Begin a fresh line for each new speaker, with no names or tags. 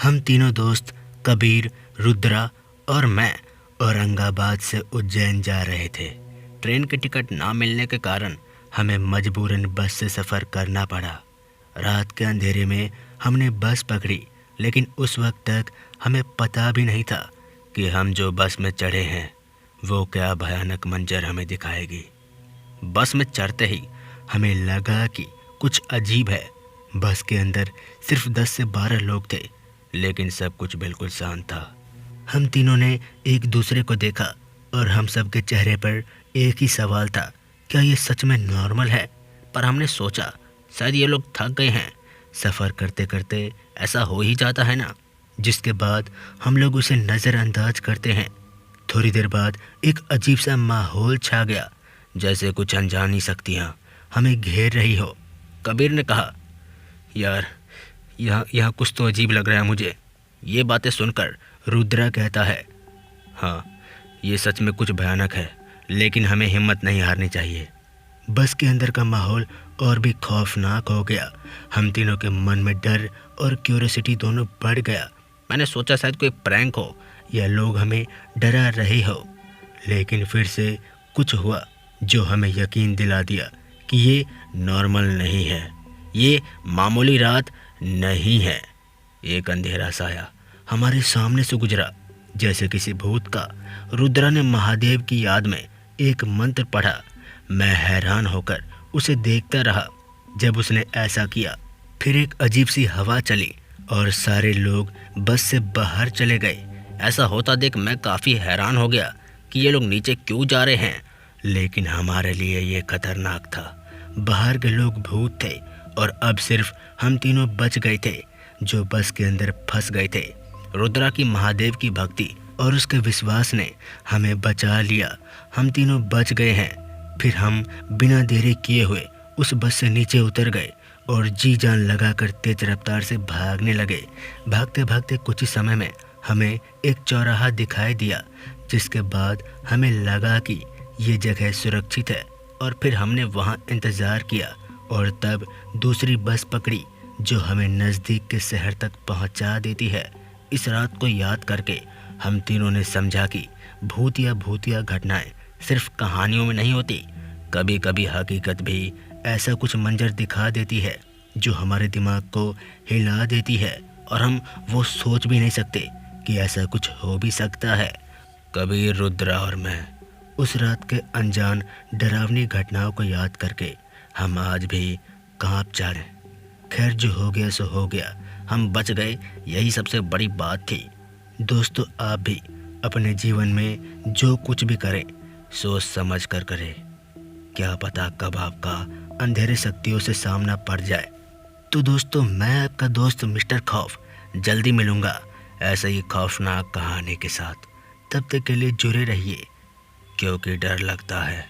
हम तीनों दोस्त कबीर, रुद्रा और मैं औरंगाबाद से उज्जैन जा रहे थे। ट्रेन की टिकट ना मिलने के कारण हमें मजबूरन बस से सफ़र करना पड़ा। रात के अंधेरे में हमने बस पकड़ी, लेकिन उस वक्त तक हमें पता भी नहीं था कि हम जो बस में चढ़े हैं वो क्या भयानक मंजर हमें दिखाएगी। बस में चढ़ते ही हमें लगा कि कुछ अजीब है। बस के अंदर सिर्फ 10 से 12 लोग थे, लेकिन सब कुछ बिल्कुल शांत था। हम तीनों ने एक दूसरे को देखा और हम सब के चेहरे पर एक ही सवाल था, क्या ये सच में नॉर्मल है? पर हमने सोचा शायद ये लोग थक गए हैं। सफ़र करते करते ऐसा हो ही जाता है ना। जिसके बाद हम लोग उसे नज़रअंदाज करते हैं। थोड़ी देर बाद एक अजीब सा माहौल छा गया, जैसे कुछ अनजानी शक्तियाँ हमें घेर रही हो। कबीर ने कहा, यार यहाँ कुछ तो अजीब लग रहा है मुझे। ये बातें सुनकर रुद्रा कहता है, हाँ ये सच में कुछ भयानक है, लेकिन हमें हिम्मत नहीं हारनी चाहिए। बस के अंदर का माहौल और भी खौफनाक हो गया। हम तीनों के मन में डर और क्यूरियोसिटी दोनों बढ़ गया। मैंने सोचा शायद कोई प्रैंक हो या लोग हमें डरा रहे हो, लेकिन फिर से कुछ हुआ जो हमें यकीन दिला दिया कि ये नॉर्मल नहीं है, ये मामूली रात नहीं है। एक अंधेरा साया हमारे सामने से गुजरा, जैसे किसी भूत का। रुद्रा ने महादेव की याद में एक मंत्र पढ़ा। मैं हैरान होकर उसे देखता रहा। जब उसने ऐसा किया, फिर एक अजीब सी हवा चली और सारे लोग बस से बाहर चले गए। ऐसा होता देख मैं काफ़ी हैरान हो गया कि ये लोग नीचे क्यों जा रहे हैं, लेकिन हमारे लिए ये खतरनाक था। बाहर के लोग भूत थे और अब सिर्फ हम तीनों बच गए थे जो बस के अंदर फंस गए थे। रुद्रा की महादेव की भक्ति और उसके विश्वास ने हमें बचा लिया। हम तीनों बच गए हैं। फिर हम बिना देरी किए हुए उस बस से नीचे उतर गए और जी जान लगाकर तेज रफ्तार से भागने लगे। भागते भागते कुछ ही समय में हमें एक चौराहा दिखाई दिया, जिसके बाद हमें लगा कि ये जगह सुरक्षित है और फिर हमने वहाँ इंतज़ार किया और तब दूसरी बस पकड़ी जो हमें नज़दीक के शहर तक पहुँचा देती है। इस रात को याद करके हम तीनों ने समझा कि भूतिया घटनाएं सिर्फ कहानियों में नहीं होती, कभी कभी हकीकत भी ऐसा कुछ मंजर दिखा देती है जो हमारे दिमाग को हिला देती है और हम वो सोच भी नहीं सकते कि ऐसा कुछ हो भी सकता है। कबीर, रुद्रा और मैं उस रात के अनजान डरावनी घटनाओं को याद करके हम आज भी कांप जा रहे। खैर जो हो गया सो हो गया, हम बच गए, यही सबसे बड़ी बात थी। दोस्तों, आप भी अपने जीवन में जो कुछ भी करें सोच समझ कर करें। क्या पता कब आपका अंधेरे शक्तियों से सामना पड़ जाए। तो दोस्तों, मैं आपका दोस्त मिस्टर खौफ जल्दी मिलूँगा ऐसे ही खौफनाक कहानी के साथ। तब तक के लिए जुड़े रहिए, क्योंकि डर लगता है।